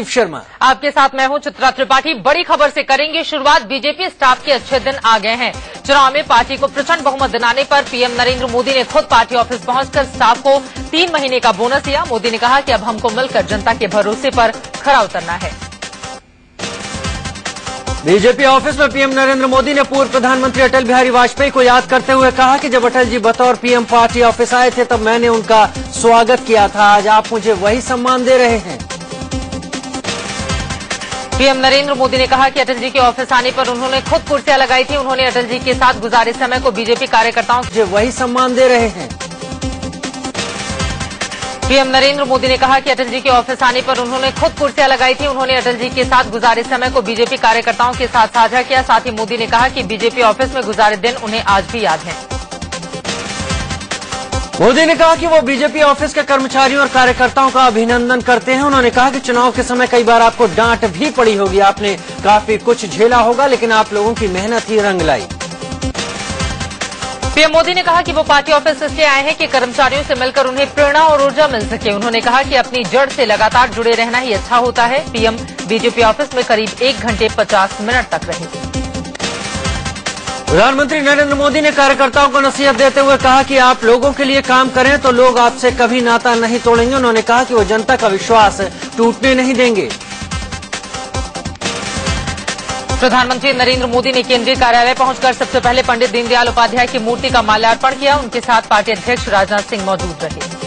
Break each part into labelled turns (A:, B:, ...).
A: शर्मा
B: आपके साथ मैं हूं चित्रा त्रिपाठी। बड़ी खबर से करेंगे शुरुआत। बीजेपी स्टाफ के अच्छे दिन आ गए हैं। चुनाव में पार्टी को प्रचंड बहुमत दिलाने पर पीएम नरेंद्र मोदी ने खुद पार्टी ऑफिस पहुंचकर स्टाफ को 3 महीने का बोनस दिया। मोदी ने कहा कि अब हमको मिलकर जनता के भरोसे पर खरा उतरना है।
A: बीजेपी ऑफिस में पीएम नरेंद्र मोदी ने पूर्व प्रधानमंत्री अटल बिहारी वाजपेयी को याद करते हुए कहा कि जब अटल जी बतौर पीएम पार्टी ऑफिस आए थे तब मैंने उनका स्वागत किया था। आज आप मुझे वही सम्मान दे रहे हैं।
B: पीएम नरेंद्र मोदी ने कहा कि अटल जी के ऑफिस आने पर उन्होंने खुद कुर्सियां लगाई थी। उन्होंने अटल जी के साथ गुजारे समय को बीजेपी कार्यकर्ताओं
A: मुझे वही सम्मान दे रहे हैं।
B: पीएम नरेंद्र मोदी ने कहा कि अटल जी के ऑफिस आने पर उन्होंने खुद कुर्सियां लगाई थी। उन्होंने अटल जी के साथ गुजारे समय को बीजेपी कार्यकर्ताओं के साथ साझा किया। साथ ही मोदी ने कहा कि बीजेपी ऑफिस में गुजारे दिन उन्हें आज भी याद हैं।
A: मोदी ने कहा कि वो बीजेपी ऑफिस के कर्मचारियों और कार्यकर्ताओं का अभिनंदन करते हैं। उन्होंने कहा कि चुनाव के समय कई बार आपको डांट भी पड़ी होगी, आपने काफी कुछ झेला होगा, लेकिन आप लोगों की मेहनत ही रंग लाई।
B: पीएम मोदी ने कहा कि वो पार्टी ऑफिस इसलिए आए हैं कि कर्मचारियों से मिलकर उन्हें प्रेरणा और ऊर्जा मिल सके। उन्होंने कहा कि अपनी जड़ से लगातार जुड़े रहना ही अच्छा होता है। पीएम बीजेपी ऑफिस में करीब 1 घंटे 50 मिनट तक रहे।
A: प्रधानमंत्री नरेंद्र मोदी ने कार्यकर्ताओं को नसीहत देते हुए कहा कि आप लोगों के लिए काम करें तो लोग आपसे कभी नाता नहीं तोड़ेंगे। उन्होंने कहा कि वो जनता का विश्वास टूटने नहीं देंगे।
B: प्रधानमंत्री नरेंद्र मोदी ने केंद्रीय कार्यालय पहुंचकर सबसे पहले पंडित दीनदयाल उपाध्याय की मूर्ति का माल्यार्पण किया। उनके साथ पार्टी अध्यक्ष राजनाथ सिंह मौजूद रहे।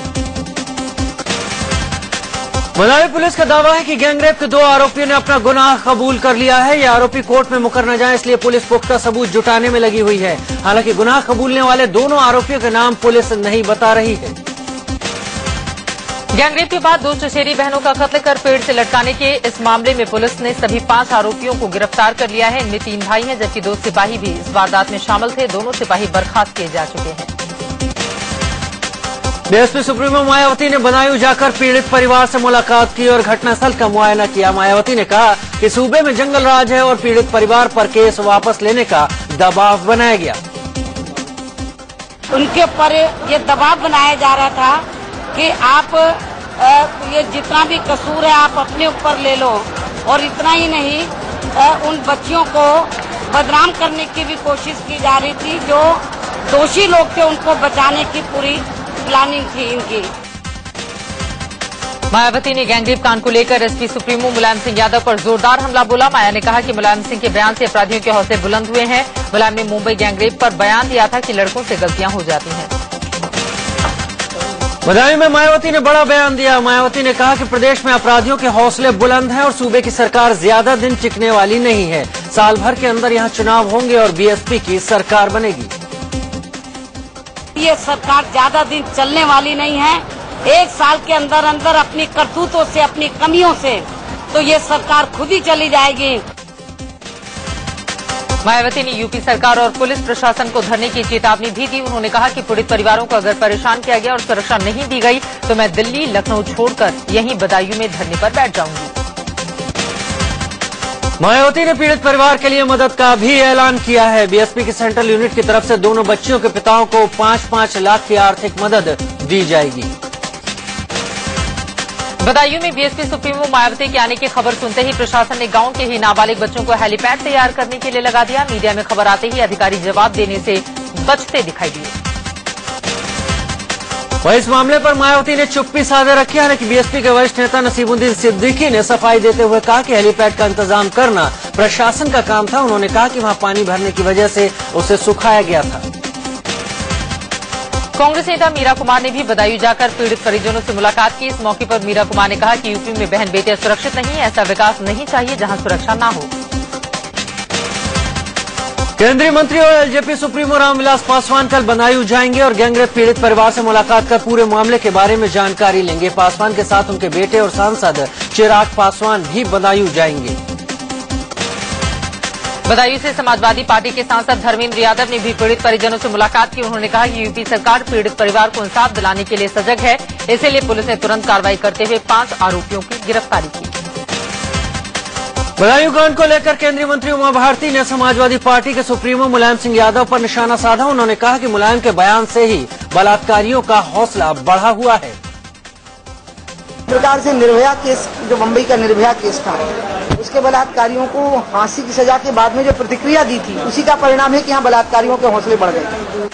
A: मनाली पुलिस का दावा है कि गैंगरेप के 2 आरोपियों ने अपना गुनाह कबूल कर लिया है। ये आरोपी कोर्ट में मुकर न जाए इसलिए पुलिस पुख्ता सबूत जुटाने में लगी हुई है। हालांकि गुनाह कबूलने वाले दोनों आरोपियों के नाम पुलिस नहीं बता रही है।
B: गैंगरेप के बाद 2 चचेरी बहनों का कत्ल कर पेड़ से लटकाने के इस मामले में पुलिस ने सभी 5 आरोपियों को गिरफ्तार कर लिया है। इनमें 3 भाई हैं जबकि 2 सिपाही भी इस वारदात में शामिल थे। दोनों सिपाही बर्खास्त किए जा चुके हैं।
A: बीएसपी सुप्रीमो मायावती ने बदायूं जाकर पीड़ित परिवार से मुलाकात की और घटनास्थल का मुआयना किया। मायावती ने कहा कि सूबे में जंगल राज है और पीड़ित परिवार पर केस वापस लेने का दबाव बनाया गया।
C: उनके ऊपर ये दबाव बनाया जा रहा था कि आप ये जितना भी कसूर है आप अपने ऊपर ले लो, और इतना ही नहीं उन बच्चियों को बदनाम करने की भी कोशिश की जा रही थी। जो दोषी लोग थे उनको बचाने की पूरी प्लानिंग थी इनकी।
B: मायावती ने गैंगरेप कांड को लेकर एसपी सुप्रीमो मुलायम सिंह यादव पर जोरदार हमला बोला। माया ने कहा कि मुलायम सिंह के बयान से अपराधियों के हौसले बुलंद हुए हैं। मुलायम ने मुंबई गैंगरेप पर बयान दिया था कि लड़कों से गलतियां हो जाती हैं।
A: बदायूं में मायावती ने बड़ा बयान दिया। मायावती ने कहा कि प्रदेश में अपराधियों के हौसले बुलंद हैं और सूबे की सरकार ज्यादा दिन टिकने वाली नहीं है। साल भर के अंदर यहां चुनाव होंगे और बीएसपी की सरकार बनेगी।
C: ये सरकार ज्यादा दिन चलने वाली नहीं है। 1 साल के अंदर अंदर अपनी करतूतों से, अपनी कमियों से तो ये सरकार खुद ही चली जाएगी।
B: मायावती ने यूपी सरकार और पुलिस प्रशासन को धरने की चेतावनी भी दी। उन्होंने कहा कि पीड़ित परिवारों को अगर परेशान किया गया और सुरक्षा नहीं दी गई तो मैं दिल्ली, लखनऊ छोड़कर यहीं बदायूं में धरने पर बैठ जाऊंगी।
A: मायावती ने पीड़ित परिवार के लिए मदद का भी ऐलान किया है। बीएसपी की सेंट्रल यूनिट की तरफ से दोनों बच्चियों के पिताओं को 5-5 लाख की आर्थिक मदद दी जाएगी।
B: बदायूं में बीएसपी सुप्रीमो मायावती के आने की खबर सुनते ही प्रशासन ने गांव के ही नाबालिग बच्चों को हेलीपैड तैयार करने के लिए लगा दिया। मीडिया में खबर आते ही अधिकारी जवाब देने से बचते दिखाई दिए।
A: वह इस मामले पर मायावती ने चुप्पी साधे रखी। हालांकि बीएसपी के वरिष्ठ नेता नसीमुद्दीन सिद्दीकी ने सफाई देते हुए कहा कि हेलीपैड का इंतजाम करना प्रशासन का काम था। उन्होंने कहा कि वहां पानी भरने की वजह से उसे सुखाया गया था।
B: कांग्रेस नेता मीरा कुमार ने भी बदायूं जाकर पीड़ित परिजनों से मुलाकात की। इस मौके पर मीरा कुमार ने कहा कि यूपी में बहन बेटियां सुरक्षित नहीं है। ऐसा विकास नहीं चाहिए जहां सुरक्षा ना हो।
A: केंद्रीय मंत्री और एलजेपी सुप्रीमो रामविलास पासवान कल बदायूं जाएंगे और गैंगरेप पीड़ित परिवार से मुलाकात कर पूरे मामले के बारे में जानकारी लेंगे। पासवान के साथ उनके बेटे और सांसद चिराग पासवान भी बदायूं जाएंगे।
B: बदायूं से समाजवादी पार्टी के सांसद धर्मेंद्र यादव ने भी पीड़ित परिजनों से मुलाकात की। उन्होंने कहा कि यूपी सरकार पीड़ित परिवार को इंसाफ दिलाने के लिए सजग है, इसीलिए पुलिस ने तुरंत कार्रवाई करते हुए 5 आरोपियों की गिरफ्तारी की।
A: बदायूं कांड को लेकर केंद्रीय मंत्री उमा भारती ने समाजवादी पार्टी के सुप्रीमो मुलायम सिंह यादव पर निशाना साधा। उन्होंने कहा कि मुलायम के बयान से ही बलात्कारियों का हौसला बढ़ा हुआ है।
D: प्रकार से निर्भया केस, जो मुंबई का निर्भया केस था, उसके बलात्कारियों को फांसी की सजा के बाद में जो प्रतिक्रिया दी थी, उसी का परिणाम है कि यहाँ बलात्कारियों के हौसले बढ़ गए।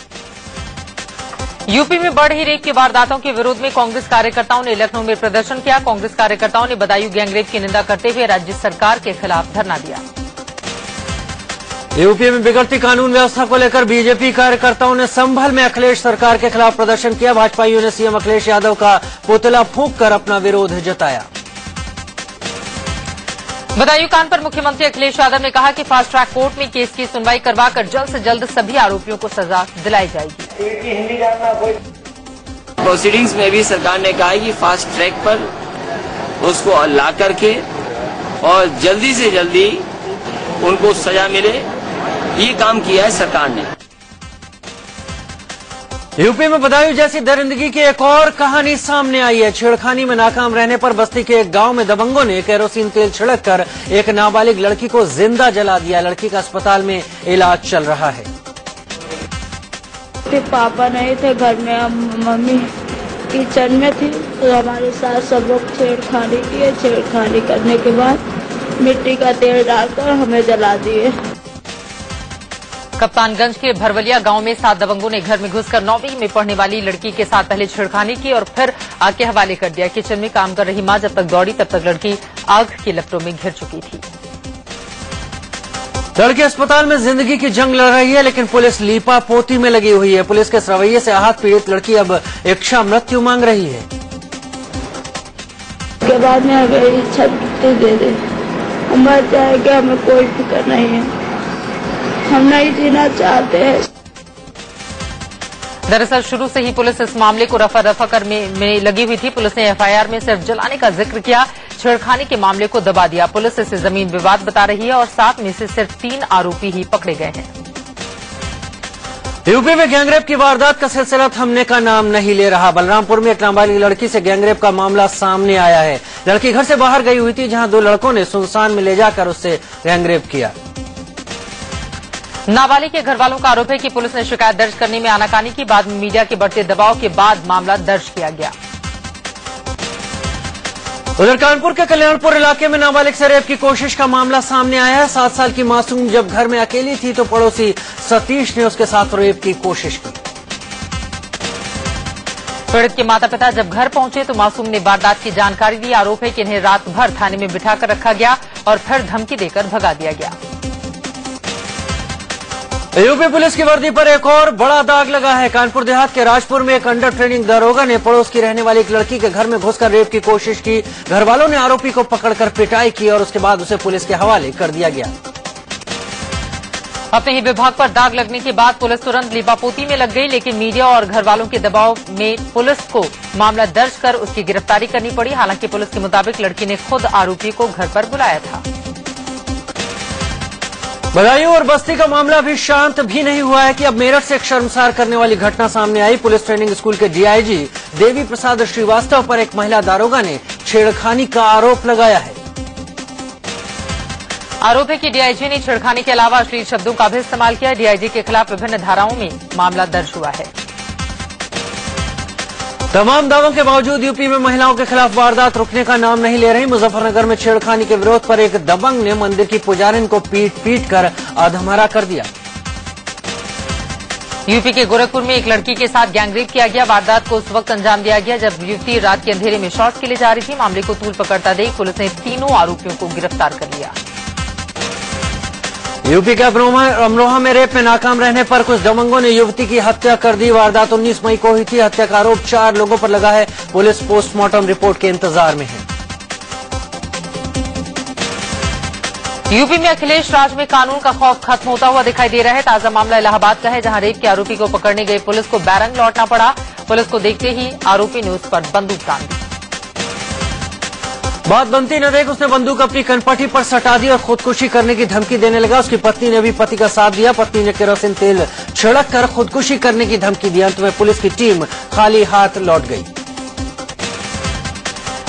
B: यूपी में बढ़ रही रेप की वारदातों के विरोध में कांग्रेस कार्यकर्ताओं ने लखनऊ में प्रदर्शन किया। कांग्रेस कार्यकर्ताओं ने बदायूं गैंगरेप की निंदा करते हुए राज्य सरकार के खिलाफ धरना दिया।
A: यूपी में बिगड़ती कानून व्यवस्था को लेकर बीजेपी कार्यकर्ताओं ने संभल में अखिलेश सरकार के खिलाफ प्रदर्शन किया। भाजपाइयों ने सीएम अखिलेश यादव का पुतला फूंककर अपना विरोध जताया।
B: बदायूं कांड पर मुख्यमंत्री अखिलेश यादव ने कहा कि फास्ट ट्रैक कोर्ट में केस की सुनवाई करवाकर जल्द से जल्द सभी आरोपियों को सजा दिलाई जाएगी।
E: प्रोसीडिंग्स में भी सरकार ने कहा है कि फास्ट ट्रैक पर उसको ला करके और जल्दी से जल्दी उनको सजा मिले, ये काम किया है सरकार ने।
A: यूपी में बदायूं जैसी दरिंदगी की एक और कहानी सामने आई है। छेड़खानी में नाकाम रहने पर बस्ती के एक गांव में दबंगों ने केरोसिन तेल छिड़ककर एक नाबालिग लड़की को जिंदा जला दिया। लड़की का अस्पताल में इलाज चल रहा है।
F: पापा नहीं थे घर में, मम्मी किचन में थी, तो हमारे साथ सब लोग छेड़खानी किए। छेड़खानी करने के बाद मिट्टी का तेल डालकर हमें जला दिए।
B: कप्तानगंज के भरवलिया गांव में 7 दबंगों ने घर में घुसकर 9वीं में पढ़ने वाली लड़की के साथ पहले छेड़खानी की और फिर आग के हवाले कर दिया। किचन में काम कर रही मां जब तक दौड़ी तब तक लड़की आग की लपटों में घिर चुकी थी।
A: लड़की अस्पताल में जिंदगी की जंग लड़ रही है, लेकिन पुलिस लीपा पोती में लगी हुई है। पुलिस के इस रवैये से आहत पीड़ित लड़की अब इच्छा मृत्यु मांग रही है।
F: के बाद में हमें इच्छा मृत्यु दे दे, हम मर जाएंगे, हमें कोई फिक्र नहीं है, हम नहीं जीना चाहते हैं।
B: दरअसल शुरू से ही पुलिस इस मामले को रफा दफा करने में लगी हुई थी। पुलिस ने एफआईआर में सिर्फ जलाने का जिक्र किया, छेड़खानी के मामले को दबा दिया। पुलिस इसे जमीन विवाद बता रही है और 7 में से सिर्फ 3 आरोपी ही पकड़े गए हैं।
A: यूपी में गैंगरेप की वारदात का सिलसिला थमने का नाम नहीं ले रहा। बलरामपुर में एक नाबालिग लड़की से गैंगरेप का मामला सामने आया है। लड़की घर से बाहर गई हुई थी, जहां 2 लड़कों ने सुनसान में ले जाकर उससे गैंगरेप किया।
B: नाबालिग के घर वालों का आरोप है कि पुलिस ने शिकायत दर्ज करने में आनाकानी की। बाद में मीडिया के बढ़ते दबाव के बाद मामला दर्ज किया गया। उधर कानपुर के कल्याणपुर इलाके में नाबालिग से रेप की कोशिश का मामला सामने आया है। 7 साल की मासूम जब घर में अकेली थी तो पड़ोसी सतीश ने उसके साथ रेप की कोशिश की। पीड़ित के माता पिता जब घर पहुंचे तो मासूम ने वारदात की जानकारी दी। आरोप है कि इन्हें रात भर थाने में बिठाकर रखा गया और फिर धमकी देकर भगा दिया गया।
A: यूपी पुलिस की वर्दी पर एक और बड़ा दाग लगा है। कानपुर देहात के राजपुर में एक अंडर ट्रेनिंग दरोगा ने पड़ोस की रहने वाली एक लड़की के घर में घुसकर रेप की कोशिश की। घर वालों ने आरोपी को पकड़कर पिटाई की और उसके बाद उसे पुलिस के हवाले कर दिया गया।
B: अपने ही विभाग पर दाग लगने के बाद पुलिस तुरंत लीपापोती में लग गई, लेकिन मीडिया और घर वालों के दबाव में पुलिस को मामला दर्ज कर उसकी गिरफ्तारी करनी पड़ी। हालांकि पुलिस के मुताबिक लड़की ने खुद आरोपी को घर पर बुलाया था।
A: बदायूं और बस्ती का मामला अभी शांत भी नहीं हुआ है कि अब मेरठ से एक शर्मसार करने वाली घटना सामने आई। पुलिस ट्रेनिंग स्कूल के डीआईजी देवी प्रसाद श्रीवास्तव पर एक महिला दारोगा ने छेड़खानी का आरोप लगाया है।
B: आरोप है कि डीआईजी ने छेड़खानी के अलावा अश्लील शब्दों का भी इस्तेमाल किया। डीआईजी के खिलाफ विभिन्न धाराओं में मामला दर्ज हुआ है।
A: तमाम दावों के बावजूद यूपी में महिलाओं के खिलाफ वारदात रुकने का नाम नहीं ले रही। मुजफ्फरनगर में छेड़खानी के विरोध पर एक दबंग ने मंदिर की पुजारिन को पीट कर अधमरा कर दिया।
B: यूपी के गोरखपुर में एक लड़की के साथ गैंगरेप किया गया। वारदात को उस वक्त अंजाम दिया गया जब युवती रात के अंधेरे में शॉर्ट्स के लिए जा रही थी। मामले को तूल पकड़ता देख पुलिस ने तीनों आरोपियों को गिरफ्तार कर लिया।
A: यूपी के अमरोहा में रेप में नाकाम रहने पर कुछ दबंगों ने युवती की हत्या कर दी। वारदात 19 मई को हुई थी। हत्या का आरोप 4 लोगों पर लगा है। पुलिस पोस्टमार्टम रिपोर्ट के इंतजार में है।
B: यूपी में अखिलेश राज में कानून का खौफ खत्म होता हुआ दिखाई दे रहा है। ताजा मामला इलाहाबाद का है, जहां रेप के आरोपी को पकड़ने गई पुलिस को बैरंग लौटना पड़ा। पुलिस को देखते ही आरोपी ने उस पर बंदूक तान दी।
A: बात बनती न देख उसने बंदूक अपनी कनपटी पर सटा दी और खुदकुशी करने की धमकी देने लगा। उसकी पत्नी ने भी पति का साथ दिया। पत्नी ने केरोसिन तेल छिड़क कर खुदकुशी करने की धमकी दी। अंत में पुलिस की टीम खाली हाथ लौट गई।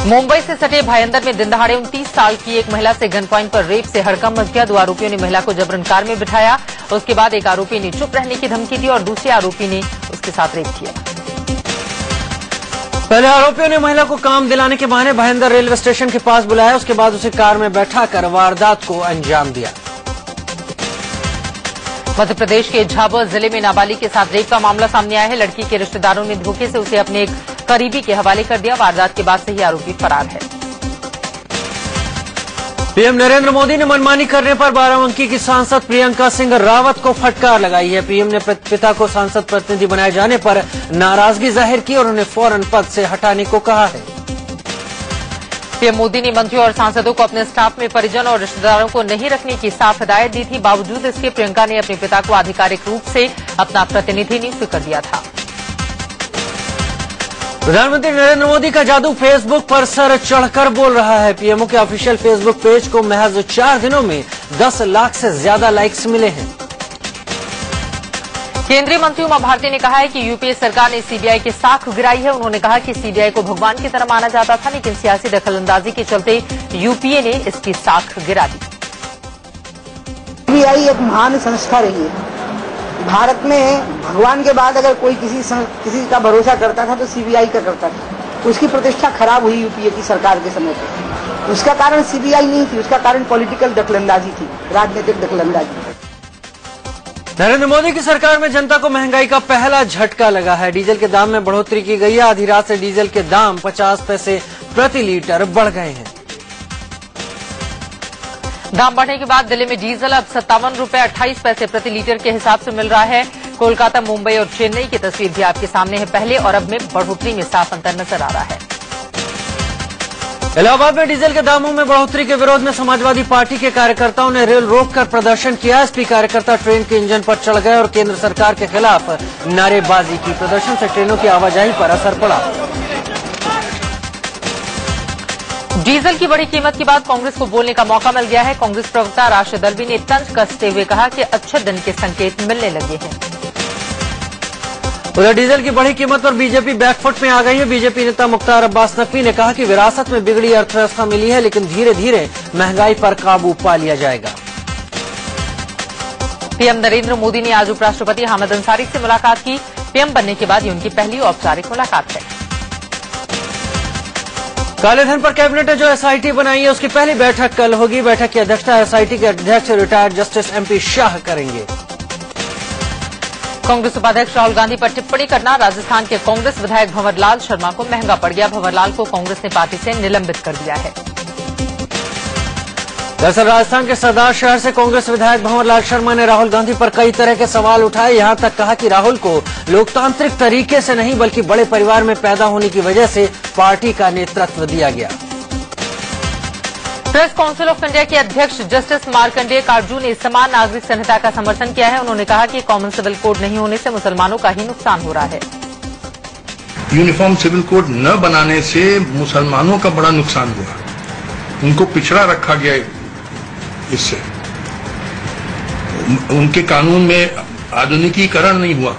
B: मुंबई से सटे भाईंदर में दिन दहाड़े 29 साल की एक महिला से गन पॉइंट पर रेप से हड़कंप मच गया। 2 आरोपियों ने महिला को जबरन कार में बिठाया। उसके बाद एक आरोपी ने चुप रहने की धमकी दी और दूसरे आरोपी ने उसके साथ रेप किया।
A: पहले आरोपियों ने महिला को काम दिलाने के बहाने भाईंदर रेलवे स्टेशन के पास बुलाया, उसके बाद उसे कार में बैठाकर वारदात को अंजाम दिया।
B: मध्य प्रदेश के झाबुआ जिले में नाबालिग के साथ रेप का मामला सामने आया है। लड़की के रिश्तेदारों ने धोखे से उसे अपने एक करीबी के हवाले कर दिया। वारदात के बाद से ही आरोपी फरार है।
A: पीएम नरेंद्र मोदी ने मनमानी करने पर बाराबंकी की सांसद प्रियंका सिंह रावत को फटकार लगाई है। पीएम ने पिता को सांसद प्रतिनिधि बनाए जाने पर नाराजगी जाहिर की और उन्हें फौरन पद से हटाने को कहा है।
B: पीएम मोदी ने मंत्रियों और सांसदों को अपने स्टाफ में परिजन और रिश्तेदारों को नहीं रखने की साफ हिदायत दी थी। बावजूद इसके प्रियंका ने अपने पिता को आधिकारिक रूप से अपना प्रतिनिधि नियुक्त कर दिया था।
A: प्रधानमंत्री नरेंद्र मोदी का जादू फेसबुक पर सर चढ़कर बोल रहा है। पीएमओ के ऑफिशियल फेसबुक पेज को महज 4 दिनों में 10 लाख से ज्यादा लाइक्स मिले हैं।
B: केंद्रीय मंत्री उमा भारती ने कहा है कि यूपीए सरकार ने सीबीआई की साख गिराई है। उन्होंने कहा कि सीबीआई को भगवान की तरह माना जाता था, लेकिन सियासी दखलंदाजी के चलते यूपीए ने इसकी साख गिरा दी।
D: सीबीआई एक महान संस्था रही है। भारत में भगवान के बाद अगर कोई किसी का भरोसा करता था तो सीबीआई का करता था। उसकी प्रतिष्ठा खराब हुई यूपीए की सरकार के समय पर। उसका कारण सीबीआई नहीं थी, उसका कारण पॉलिटिकल दखलंदाजी थी, राजनीतिक दखलंदाजी।
A: नरेंद्र मोदी की सरकार में जनता को महंगाई का पहला झटका लगा है। डीजल के दाम में बढ़ोतरी की गई है। आधी रात से डीजल के दाम 50 पैसे प्रति लीटर बढ़ गए हैं।
B: दाम बढ़ने के बाद दिल्ली में डीजल अब 57 रुपये 28 पैसे प्रति लीटर के हिसाब से मिल रहा है। कोलकाता, मुंबई और चेन्नई की तस्वीर भी आपके सामने है। पहले और अब में बढ़ोतरी में साफ अंतर नजर आ रहा है।
A: इलाहाबाद में डीजल के दामों में बढ़ोतरी के विरोध में समाजवादी पार्टी के कार्यकर्ताओं ने रेल रोककर प्रदर्शन किया। एसपी कार्यकर्ता ट्रेन के इंजन पर चढ़ गए और केंद्र सरकार के खिलाफ नारेबाजी की। प्रदर्शन से ट्रेनों की आवाजाही पर असर पड़ा।
B: डीजल की बड़ी कीमत के बाद कांग्रेस को बोलने का मौका मिल गया है। कांग्रेस प्रवक्ता राशिद अल्वी ने तंज कसते हुए कहा कि अच्छे दिन के संकेत मिलने लगे हैं।
A: उधर डीजल की बढ़ी कीमत पर बीजेपी बैकफुट में आ गई है। बीजेपी नेता मुख्तार अब्बास नकवी ने कहा कि विरासत में बिगड़ी अर्थव्यवस्था मिली है, लेकिन धीरे धीरे महंगाई पर काबू पा लिया जाएगा।
B: पीएम नरेंद्र मोदी ने आज उपराष्ट्रपति हामिद अंसारी से मुलाकात की। पीएम बनने के बाद ये उनकी पहली औपचारिक मुलाकात है।
A: काले धन पर कैबिनेट ने जो एसआईटी बनाई है उसकी पहली बैठक कल होगी। बैठक की अध्यक्षता एसआईटी के अध्यक्ष रिटायर्ड जस्टिस एमपी शाह करेंगे।
B: कांग्रेस उपाध्यक्ष राहुल गांधी पर टिप्पणी करना राजस्थान के कांग्रेस विधायक भंवरलाल शर्मा को महंगा पड़ गया। भंवरलाल को कांग्रेस ने पार्टी से निलंबित कर दिया है।
A: दरअसल राजस्थान के सरदार शहर से कांग्रेस विधायक भंवरलाल शर्मा ने राहुल गांधी पर कई तरह के सवाल उठाए। यहां तक कहा कि राहुल को लोकतांत्रिक तरीके से नहीं बल्कि बड़े परिवार में पैदा होने की वजह से पार्टी का नेतृत्व दिया गया।
B: प्रेस काउंसिल ऑफ इंडिया के अध्यक्ष जस्टिस मार्कंडेय काटजू ने समान नागरिक संहिता का समर्थन किया है। उन्होंने कहा कि कॉमन सिविल कोड नहीं होने से मुसलमानों का ही नुकसान हो रहा है।
G: यूनिफॉर्म सिविल कोड न बनाने से मुसलमानों का बड़ा नुकसान हुआ, उनको पिछड़ा रखा गया। इससे उनके कानून में आधुनिकीकरण नहीं हुआ।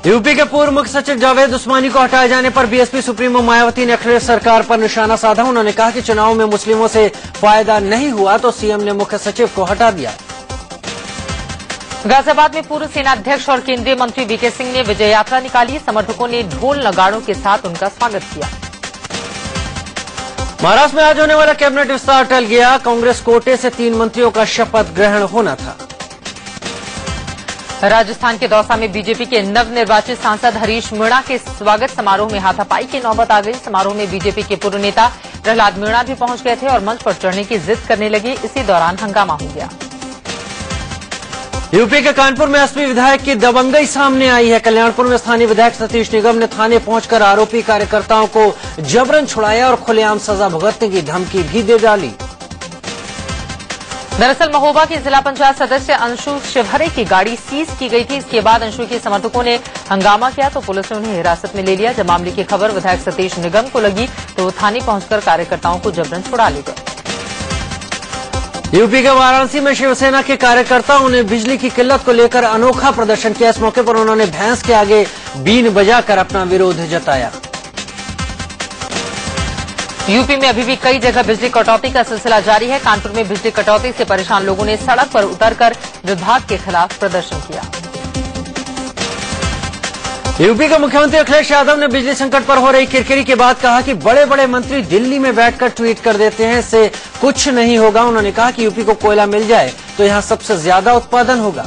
A: यूपी के पूर्व मुख्य सचिव जावेद उस्मानी को हटाए जाने पर बीएसपी सुप्रीमो मायावती ने अखिलेश सरकार पर निशाना साधा। उन्होंने कहा कि चुनाव में मुस्लिमों से फायदा नहीं हुआ तो सीएम ने मुख्य सचिव को हटा दिया।
B: गाजियाबाद में पूर्व सेना अध्यक्ष और केंद्रीय मंत्री वीके सिंह ने विजय यात्रा निकाली। समर्थकों ने ढोल नगाड़ों के साथ उनका स्वागत किया।
A: महाराष्ट्र में आज होने वाला कैबिनेट विस्तार टल गया। कांग्रेस कोटे से 3 मंत्रियों का शपथ ग्रहण होना था।
B: राजस्थान के दौसा में बीजेपी के नवनिर्वाचित सांसद हरीश मीणा के स्वागत समारोह में हाथापाई की नौबत आ गई। समारोह में बीजेपी के पूर्व नेता प्रहलाद मीणा भी पहुंच गए थे और मंच पर चढ़ने की जिद करने लगे। इसी दौरान हंगामा हो गया।
A: यूपी के कानपुर में एसपी विधायक की दबंगई सामने आई है। कल्याणपुर में स्थानीय विधायक सतीश निगम ने थाने पहुंचकर आरोपी कार्यकर्ताओं को जबरन छुड़ाया और खुलेआम सजा भुगतने की धमकी भी दे डाली।
B: दरअसल महोबा की जिला पंचायत सदस्य अंशु शिवहरे की गाड़ी सीज की गई थी। इसके बाद अंशु के समर्थकों ने हंगामा किया तो पुलिस ने उन्हें हिरासत में ले लिया। जब मामले की खबर विधायक सतीश निगम को लगी तो वो थाने पहुंचकर कार्यकर्ताओं को जबरन छुड़ा ले गए।
A: यूपी के वाराणसी में शिवसेना के कार्यकर्ताओं ने बिजली की किल्लत को लेकर अनोखा प्रदर्शन किया। इस मौके पर उन्होंने भैंस के आगे बीन बजाकर अपना विरोध जताया।
B: यूपी में अभी भी कई जगह बिजली कटौती का सिलसिला जारी है। कानपुर में बिजली कटौती से परेशान लोगों ने सड़क पर उतरकर विभाग के खिलाफ प्रदर्शन किया।
A: यूपी के मुख्यमंत्री अखिलेश यादव ने बिजली संकट पर हो रही किरकिरी के बाद कहा कि बड़े बड़े मंत्री दिल्ली में बैठकर ट्वीट कर देते हैं, इससे कुछ नहीं होगा। उन्होंने कहा कि यूपी को कोयला मिल जाए तो यहां सबसे ज्यादा उत्पादन होगा।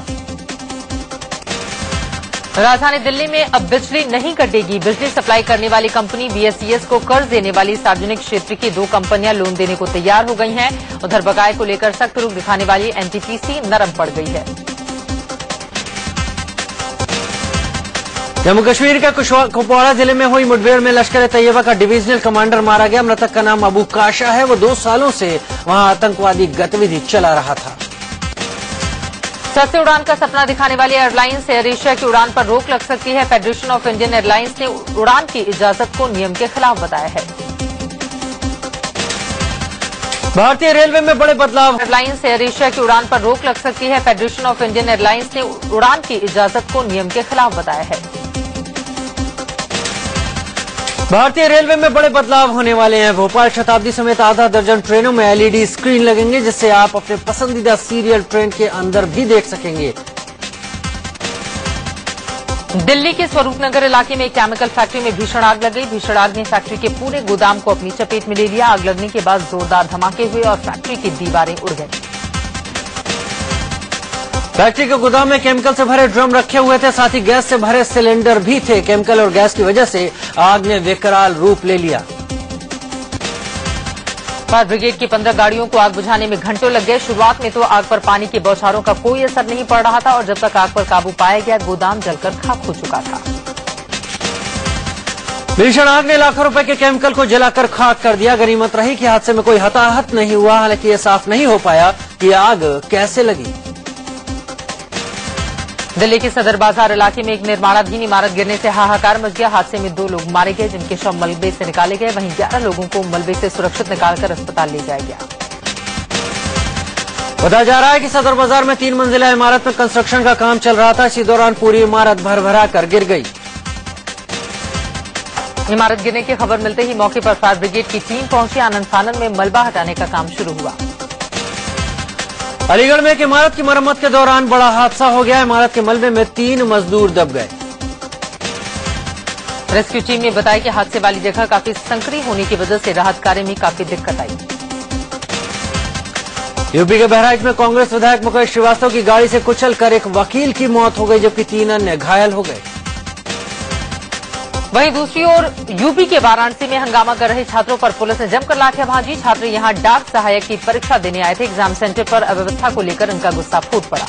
B: राजधानी दिल्ली में अब बिजली नहीं कटेगी। बिजली सप्लाई करने वाली कंपनी बीएसईएस को कर्ज देने वाली सार्वजनिक क्षेत्र की 2 कंपनियां लोन देने को तैयार हो गई हैं। उधर बकाये को लेकर सख्त रुख दिखाने वाली एनटीपीसी नरम पड़ गई है।
A: जम्मू कश्मीर के कुपवाड़ा जिले में हुई मुठभेड़ में लश्कर ए तैयबा का डिविजनल कमांडर मारा गया। मृतक का नाम अबू काशा है। वो 2 सालों से वहां आतंकवादी गतिविधि चला रहा था।
B: सस्ते उड़ान का सपना दिखाने वाली एयरलाइंस एयर एशिया की उड़ान पर रोक लग सकती है। फेडरेशन ऑफ इंडियन एयरलाइंस ने उड़ान की इजाजत को नियम के खिलाफ बताया है।
A: भारतीय रेलवे में बड़े बदलाव।
B: एयरलाइंस एयर एशिया की उड़ान पर रोक लग सकती है। फेडरेशन ऑफ इंडियन एयरलाइंस ने उड़ान की इजाजत को नियम के खिलाफ बताया है।
A: भारतीय रेलवे में बड़े बदलाव होने वाले हैं। भोपाल शताब्दी समेत आधा दर्जन ट्रेनों में एलईडी स्क्रीन लगेंगे, जिससे आप अपने पसंदीदा सीरियल ट्रेन के अंदर भी देख सकेंगे।
B: दिल्ली के स्वरूपनगर इलाके में एक केमिकल फैक्ट्री में भीषण आग लग गई। भीषण आग ने फैक्ट्री के पूरे गोदाम को अपनी चपेट में ले लिया। आग लगने के बाद जोरदार धमाके हुए और फैक्ट्री की दीवारें उड़ गईं।
A: फैक्ट्री के गोदाम में केमिकल से भरे ड्रम रखे हुए थे, साथ ही गैस से भरे सिलेंडर भी थे। केमिकल और गैस की वजह से आग ने विकराल रूप ले लिया।
B: फायर ब्रिगेड की 15 गाड़ियों को आग बुझाने में घंटों लग गए। शुरुआत में तो आग पर पानी के बौछारों का कोई असर नहीं पड़ रहा था और जब तक आग पर काबू पाया गया, गोदाम जलकर खाक हो चुका था।
A: भीषण आग ने लाखों रुपए के केमिकल को जलाकर खाक कर दिया। गनीमत रही कि हादसे में कोई हताहत नहीं हुआ। हालांकि यह साफ नहीं हो पाया कि आग कैसे लगी।
B: दिल्ली के सदर बाजार इलाके में एक निर्माणाधीन इमारत गिरने से हाहाकार मच गया। हादसे में 2 लोग मारे गए, जिनके शव मलबे से निकाले गए। वहीं 11 लोगों को मलबे से सुरक्षित निकालकर अस्पताल ले जाया गया।
A: बताया जा रहा है कि सदर बाजार में 3 मंजिला इमारत में कंस्ट्रक्शन का काम चल रहा था। इसी दौरान पूरी इमारत भर-भरा कर गिर गई।
B: इमारत गिरने की खबर मिलते ही मौके पर फायर ब्रिगेड की टीम पहुंची। आनन फानन में मलबा हटाने का काम शुरू हुआ।
A: अलीगढ़ में एक इमारत की मरम्मत के दौरान बड़ा हादसा हो गया। इमारत के मलबे में 3 मजदूर दब गए।
B: रेस्क्यू टीम ने बताया कि हादसे वाली जगह काफी संकरी होने की वजह से राहत कार्य में काफी दिक्कत आई।
A: यूपी के बहराइच में कांग्रेस विधायक मुकेश श्रीवास्तव की गाड़ी से कुचलकर एक वकील की मौत हो गई, जबकि 3 अन्य घायल हो गए।
B: वहीं दूसरी ओर यूपी के वाराणसी में हंगामा कर रहे छात्रों पर पुलिस ने जमकर लाठियां भांजी। छात्र यहां डाक सहायक की परीक्षा देने आए थे। एग्जाम सेंटर पर अव्यवस्था को लेकर उनका गुस्सा फूट पड़ा।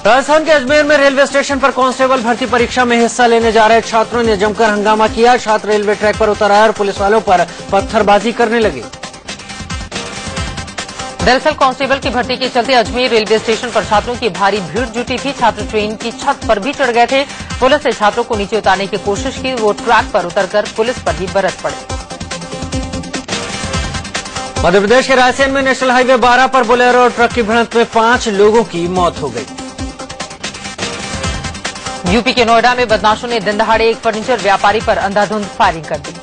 A: राजस्थान के अजमेर में रेलवे स्टेशन पर कांस्टेबल भर्ती परीक्षा में हिस्सा लेने जा रहे छात्रों ने जमकर हंगामा किया। छात्र रेलवे ट्रैक पर उतर आए और पुलिस वालों पर पत्थरबाजी करने लगे।
B: दरअसल कांस्टेबल की भर्ती के चलते अजमेर रेलवे स्टेशन पर छात्रों की भारी भीड़ जुटी थी। छात्र ट्रेन की छत पर भी चढ़ गए थे। पुलिस ने छात्रों को नीचे उतारने की कोशिश की। वो ट्रैक पर उतरकर पुलिस पर ही बरस पड़े।
A: मध्य प्रदेश के रायसेन में नेशनल हाईवे 12 पर बोलेरो और ट्रक की भिड़ंत में 5 लोगों की मौत हो गई।
B: यूपी के नोएडा में बदमाशों ने दिन दहाड़े एक फर्नीचर व्यापारी पर अंधाधुंध फायरिंग कर दी।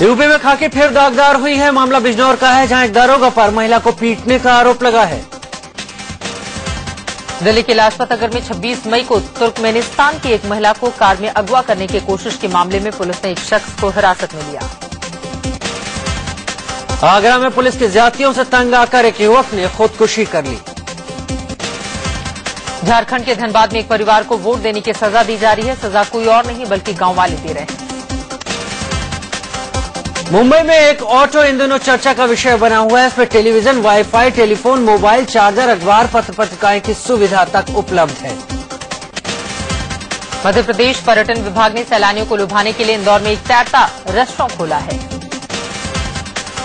A: यूपी में खाकी फिर दागदार हुई है। मामला बिजनौर का है, जहां एक दारोगा पर महिला को पीटने का आरोप लगा है।
B: दिल्ली के लाजपत नगर में 26 मई को तुर्कमेनिस्तान की एक महिला को कार में अगवा करने की कोशिश के मामले में पुलिस ने एक शख्स को हिरासत में लिया।
A: आगरा में पुलिस की ज्यादतियों से तंग आकर एक युवक ने खुदकुशी कर ली।
B: झारखंड के धनबाद में एक परिवार को वोट देने की सजा दी जा रही है। सजा कोई और नहीं बल्कि गांव वाले दे रहे हैं।
A: मुंबई में एक ऑटो इन दिनों चर्चा का विषय बना हुआ है। इसमें television, wifi, telephone, mobile charger, अखबार, पत्र पत्रिकाएं की सुविधा तक उपलब्ध है।
B: मध्य प्रदेश पर्यटन विभाग ने सैलानियों को लुभाने के लिए इंदौर में एक तैरता रेस्टोरेंट खोला है।